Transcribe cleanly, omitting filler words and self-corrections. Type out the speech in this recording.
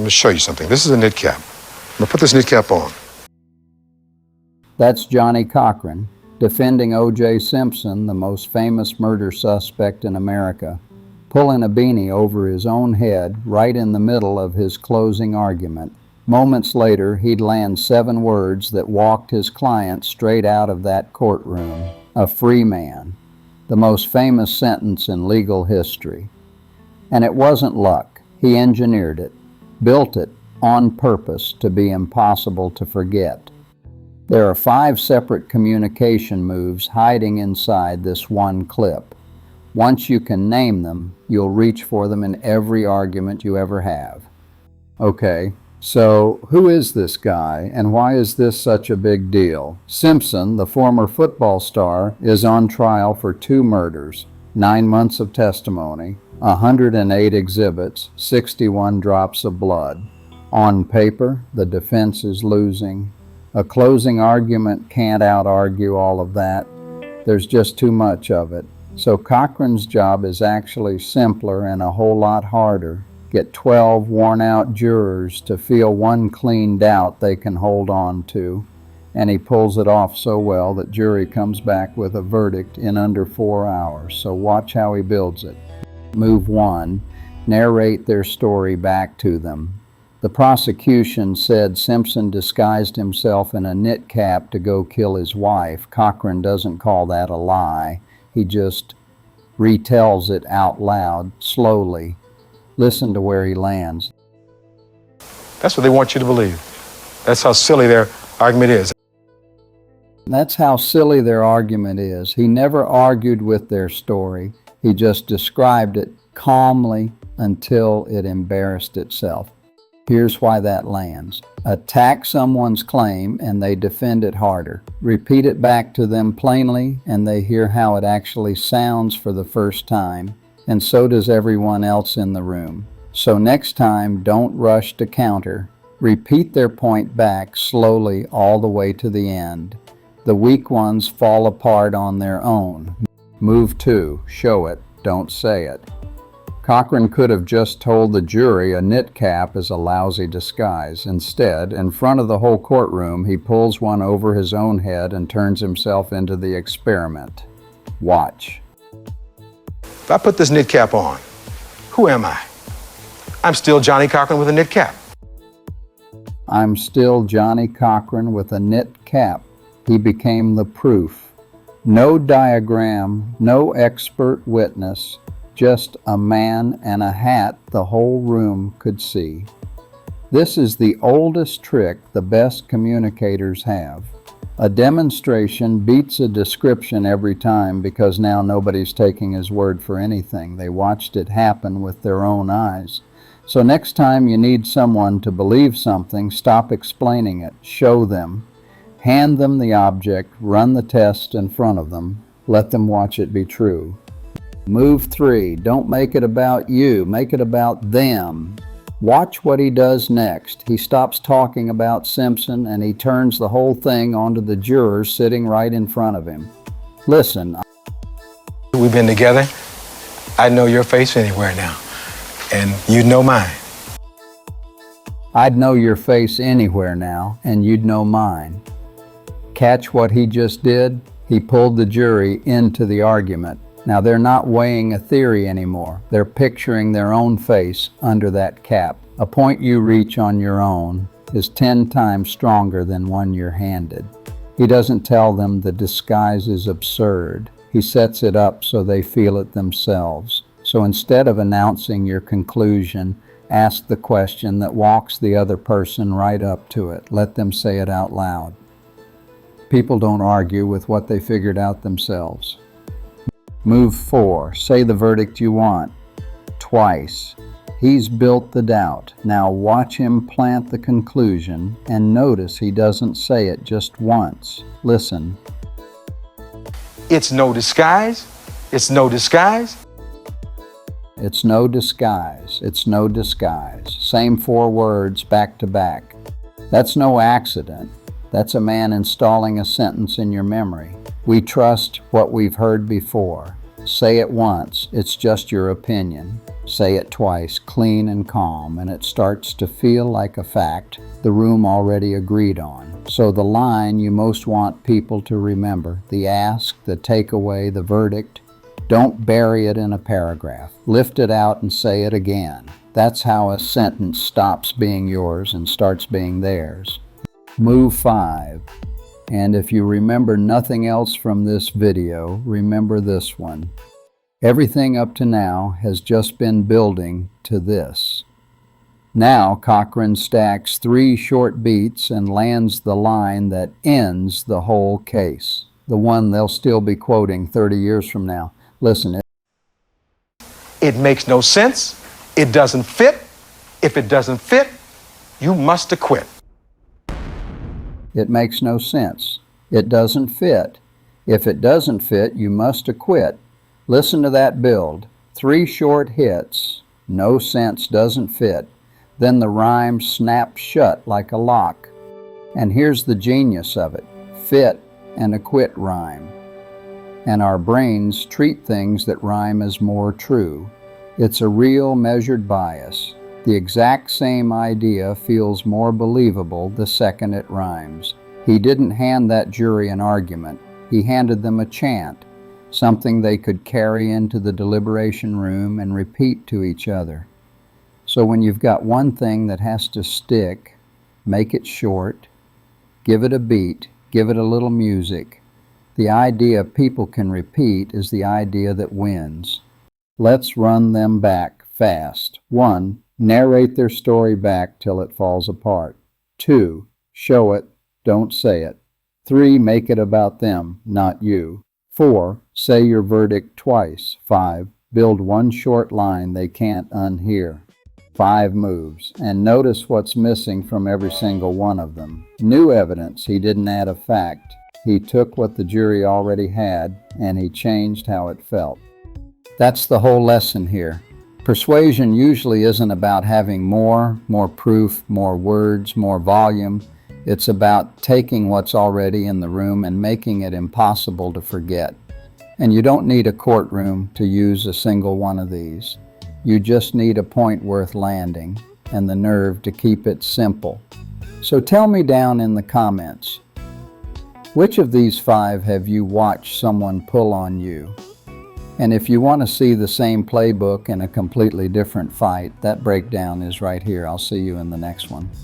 going to show you something. This is a knit cap. I'm going to put this knit cap on. That's Johnnie Cochran, defending O.J. Simpson, the most famous murder suspect in America, pulling a beanie over his own head right in the middle of his closing argument. Moments later, he'd land 7 words that walked his client straight out of that courtroom. A free man. The most famous sentence in legal history. And it wasn't luck. He engineered it, built it on purpose to be impossible to forget. There are 5 separate communication moves hiding inside this one clip. Once you can name them, you'll reach for them in every argument you ever have. Okay, so who is this guy and why is this such a big deal? Simpson, the former football star, is on trial for 2 murders, 9 months of testimony, 108 exhibits, 61 drops of blood. On paper, the defense is losing. A closing argument can't out-argue all of that. There's just too much of it. So Cochran's job is actually simpler and a whole lot harder. Get 12 worn-out jurors to feel one clean doubt they can hold on to. And he pulls it off so well that jury comes back with a verdict in under 4 hours. So watch how he builds it. Move 1. Narrate their story back to them. The prosecution said Simpson disguised himself in a knit cap to go kill his wife. Cochran doesn't call that a lie. He just retells it out loud, slowly. Listen to where he lands. That's what they want you to believe. That's how silly their argument is. That's how silly their argument is. He never argued with their story. He just described it calmly until it embarrassed itself. Here's why that lands. Attack someone's claim and they defend it harder. Repeat it back to them plainly and they hear how it actually sounds for the first time. And so does everyone else in the room. So next time, don't rush to counter. Repeat their point back slowly all the way to the end. The weak ones fall apart on their own. Move 2. Show it, don't say it. Cochran could have just told the jury a knit cap is a lousy disguise. Instead, in front of the whole courtroom, he pulls one over his own head and turns himself into the experiment. Watch. If I put this knit cap on, who am I? I'm still Johnnie Cochran with a knit cap. I'm still Johnnie Cochran with a knit cap. He became the proof. No diagram, no expert witness. Just a man and a hat the whole room could see. This is the oldest trick the best communicators have. A demonstration beats a description every time because now nobody's taking his word for anything. They watched it happen with their own eyes. So next time you need someone to believe something, stop explaining it. Show them. Hand them the object. Run the test in front of them. Let them watch it be true. Move 3. Don't make it about you. Make it about them. Watch what he does next. He stops talking about Simpson and he turns the whole thing onto the jurors sitting right in front of him. Listen. We've been together. I know your face anywhere now, and you'd know mine. I'd know your face anywhere now, and you'd know mine. Catch what he just did? He pulled the jury into the argument. Now they're not weighing a theory anymore. They're picturing their own face under that cap. A point you reach on your own is 10 times stronger than one you're handed. He doesn't tell them the disguise is absurd. He sets it up so they feel it themselves. So instead of announcing your conclusion, ask the question that walks the other person right up to it. Let them say it out loud. People don't argue with what they figured out themselves. Move 4. Say the verdict you want. Twice. He's built the doubt. Now watch him plant the conclusion and notice he doesn't say it just once. Listen. It's no disguise. It's no disguise. It's no disguise. It's no disguise. Same 4 words back to back. That's no accident. That's a man installing a sentence in your memory. We trust what we've heard before. Say it once. It's just your opinion. Say it twice, clean and calm, and it starts to feel like a fact the room already agreed on. So the line you most want people to remember, the ask, the takeaway, the verdict, don't bury it in a paragraph. Lift it out and say it again. That's how a sentence stops being yours and starts being theirs. Move 5. And if you remember nothing else from this video, remember this one. Everything up to now has just been building to this. Now Cochran stacks 3 short beats and lands the line that ends the whole case. The one they'll still be quoting 30 years from now. Listen. It makes no sense. It doesn't fit. If it doesn't fit, you must acquit. It makes no sense. It doesn't fit. If it doesn't fit, you must acquit. Listen to that build. 3 short hits. No sense, doesn't fit. Then the rhyme snaps shut like a lock. And here's the genius of it. Fit and acquit rhyme. And our brains treat things that rhyme as more true. It's a real measured bias. The exact same idea feels more believable the second it rhymes. He didn't hand that jury an argument. He handed them a chant, something they could carry into the deliberation room and repeat to each other. So when you've got one thing that has to stick, make it short, give it a beat, give it a little music. The idea people can repeat is the idea that wins. Let's run them back fast. 1. Narrate their story back till it falls apart. 2. Show it, don't say it. 3. Make it about them, not you. 4. Say your verdict twice. 5. Build one short line they can't unhear. 5 moves. And notice what's missing from every single one of them. New evidence. He didn't add a fact. He took what the jury already had, and he changed how it felt. That's the whole lesson here. Persuasion usually isn't about having more proof, more words, more volume. It's about taking what's already in the room and making it impossible to forget. And you don't need a courtroom to use a single one of these. You just need a point worth landing and the nerve to keep it simple. So tell me down in the comments, which of these 5 have you watched someone pull on you? And if you want to see the same playbook in a completely different fight, that breakdown is right here. I'll see you in the next one.